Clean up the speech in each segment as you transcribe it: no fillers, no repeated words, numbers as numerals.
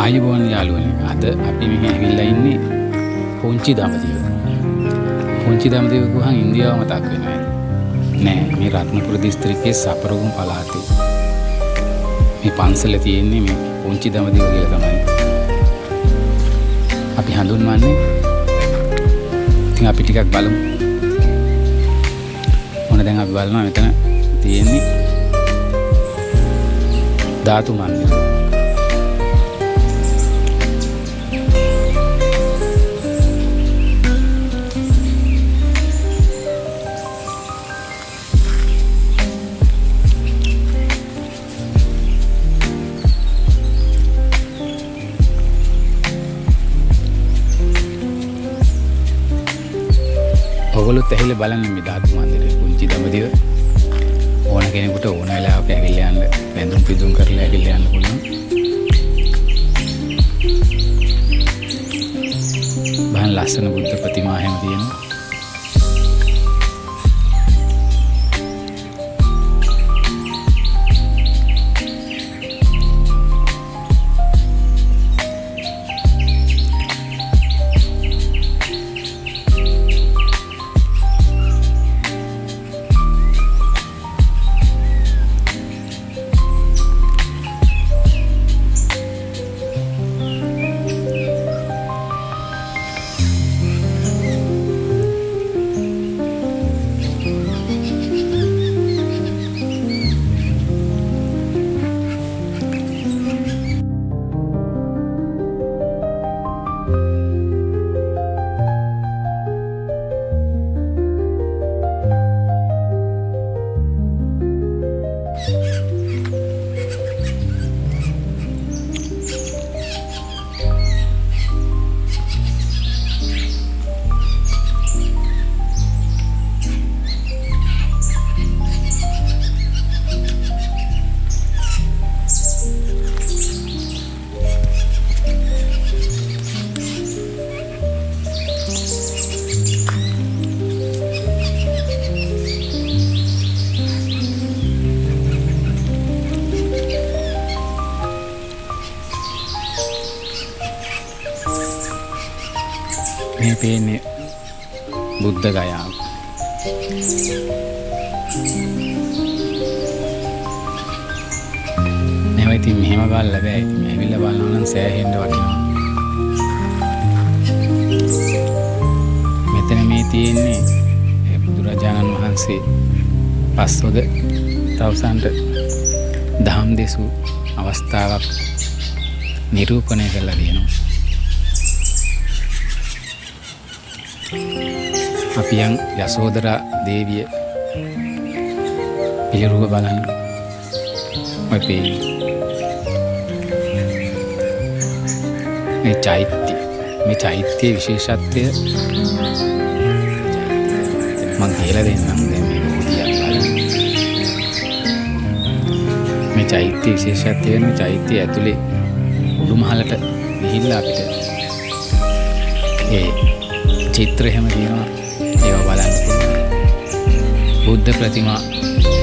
ආයුබෝවන් යාළුවනේ. අද අපි මෙහි ඇවිල්ලා ඉන්නේ පුංචි දඹදිව. පුංචි දඹදිව ගුවන් ඉන්දියාව මතක් වෙනවා. නෑ, මේ රත්නපුර දිස්ත්‍රික්කයේ සපරගම් පළාතේ. මේ පන්සල තියෙන්නේ මේ පුංචි දඹදිව කියලා තමයි. අපි හඳුන්වන්නේ. ඉතින් අපි ටිකක් බලමු. දැන් අපි බලනවා මෙතන තියෙන්නේ ධාතු මන්දිරය. ඔයගොල්ලොත් ඇහිලා බලන්න මේ ධාතු මන්දිරය පුංචි දඹදිව. ඕන කෙනෙකුට ඕන වෙලාවක ඇවිල්ලා යන්න, වැඳුම් පිදුම් කරලා ඇවිල්ලා යන්න පුළුවන්. බහන් ලස්සන බුද්ධ ප්‍රතිමා හැම තියෙනවා. මේ පේන්නේ බුද්ධ ගයාව. නැව ඉතින් මෙහෙම බලලා බෑ. ඉතින් මේ ඇවිල්ලා බලනවා නම් සෑහෙන්න වටිනවා. මෙතන මේ තියෙන්නේ බුදුරජාණන් වහන්සේ පස්වග තවුසන්ට දහම් දෙසු අවස්ථාවක් නිරූපණය කරලා තියෙනවා. අපි යන් යසෝදරා දේවිය පිළිරුව බලන්න. ඔය පේන්නේ මේ චෛත්‍ය. මේ චෛත්‍යයේ විශේෂත්වය මම කියලා දෙන්නම්. දැන් මේ මොහොතියක් බලන්න. මේ චෛත්‍යයේ විශේෂත්වය වෙන චෛත්‍යය ඇතුලේ උඩුමහලට ගිහිල්ලා අපිට ඒ චිත්‍ර හැම තියෙනවා. ඒවා බලන්න පුළුවන්. බුද්ධ ප්‍රතිමා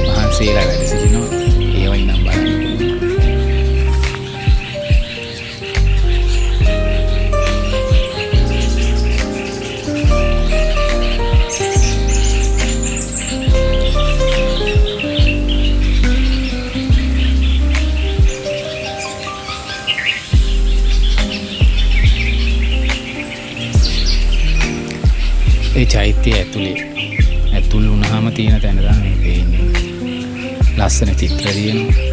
වහන්සේලා වැඩ සිටිනවා. ඒවා ඉනම් බලන්න පුළුවන්. ඒ චෛත්‍යය ඇතුල් වුණාම තියෙන තැන තමයි මේ පේන්නේ. ලස්සන චිත්‍ර තියෙනවා.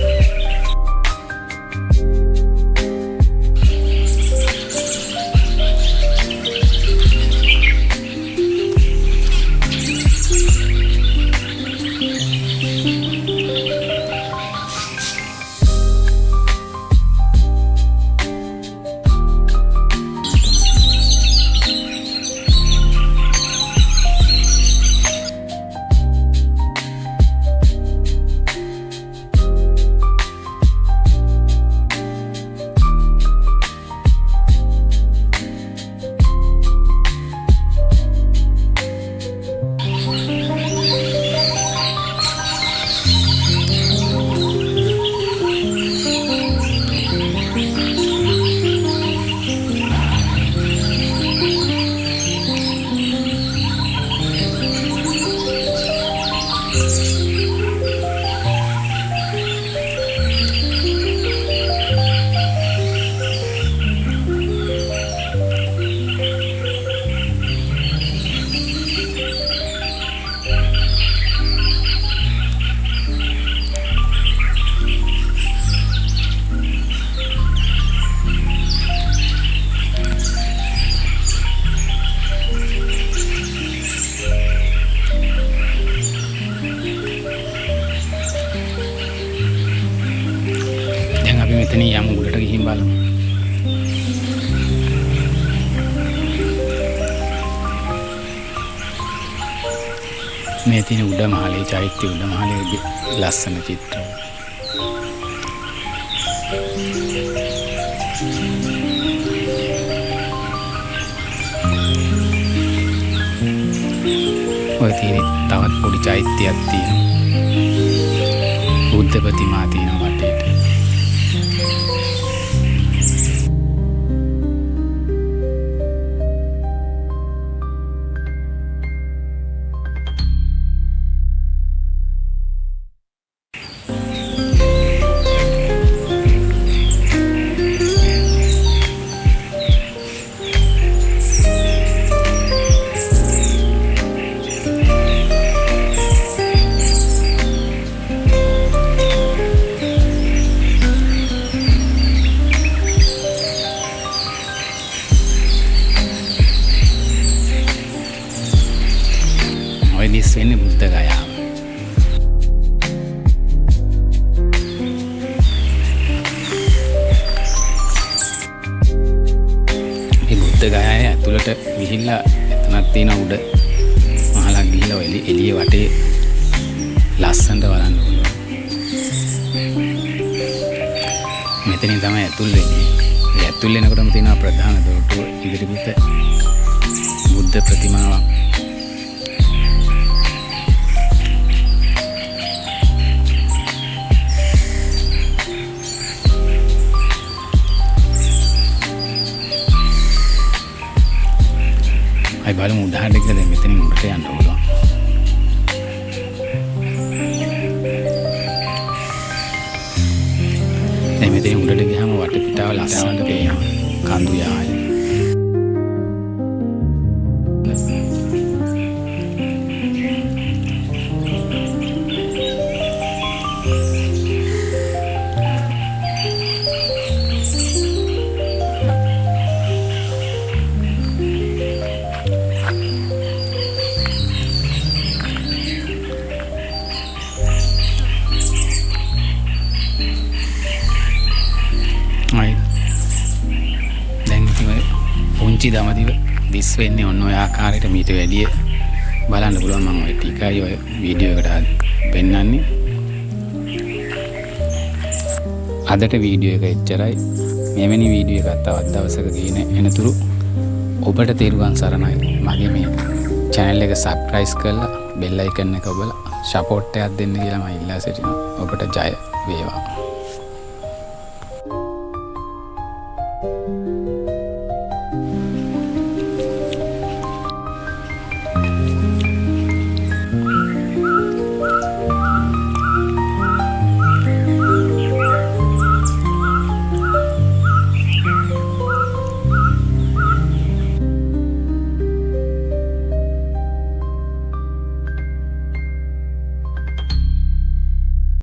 මෙතන යමු උඩට ගිහින් බලමු. මේ තියෙන උඩමහලේ චෛත්‍ය උඩමහලේ ලස්සන චිත්‍ර. ඔය තියෙන තවත් පොඩි චෛත්‍යයක් තියෙනවා. බුද්ධ ප්‍රතිමා තියෙනවා වටේට. දිස් වෙන්නේ බුද්ධ ගයාව. මේ බුද්ධ ගයාවේ ඇතුළට ගිහිල්ලා එතනක් තියෙන උඩ මහලක් ගිහිල්ලා එළිය වටේ ලස්සනට බලන්න පුළුවන්. මෙතනින් තමයි ඇතුල් වෙන්නේ. ඒ ඇතුල් වෙනකොටම තියෙනවා ප්‍රධාන දොරටුව ඉදිරිපිට බුද්ධ ප්‍රතිමාවක්. අයි බලමු උඩහට ගිහලා දැන් මෙතනින් උඩට යන්න ඕන. දැන් මෙතනින් උඩට ගියාම වටපිටාව ලස්සනට පේනවා. කඳු යාය. දැන් ඉතින් පුංචි දමදිව දිස් වෙන්නේ ඔන්න ඔය ආකාරයට මීට වැඩිය බලන්න පුළුවන්. මම ඔය ටිකයි ඔය වීඩියෝ එකට පෙන්නන්නේ. අදට වීඩියෝ එක එච්චරයි. මෙවැනි වීඩියෝ එකක් තවත් දවසක ගේන එනතුරු ඔබට තෙරුවන් සරණයි. මගේ මේ channel එක subscribe කරලා bell icon එක ඔබලා support එකක් දෙන්න කියලා මම ඉල්ලා සිටිනවා. ඔබට ජය වේවා.